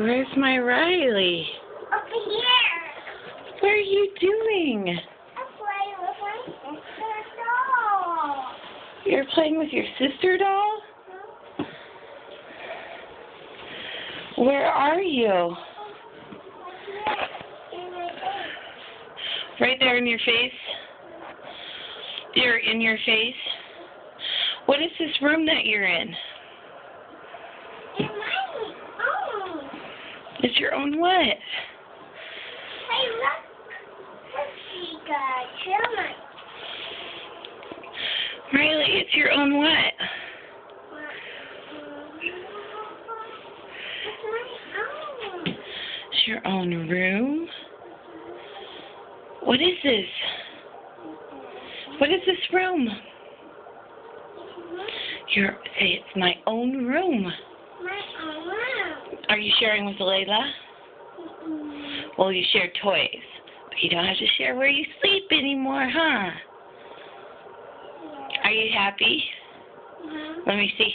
Where's my Riley? Over here. What are you doing? I'm playing with my sister doll. You're playing with your sister doll? Where are you? Right there in your face? You're in your face? What is this room that you're in? It's my own. It's your own what? Hey, look. She got children. Riley, it's your own what? It's my own. It's your own room? What is this? What is this room? Say it's my own room. My own room. Are you sharing with Layla? Well, you share toys, but you don't have to share where you sleep anymore, huh? Are you happy? Let me see.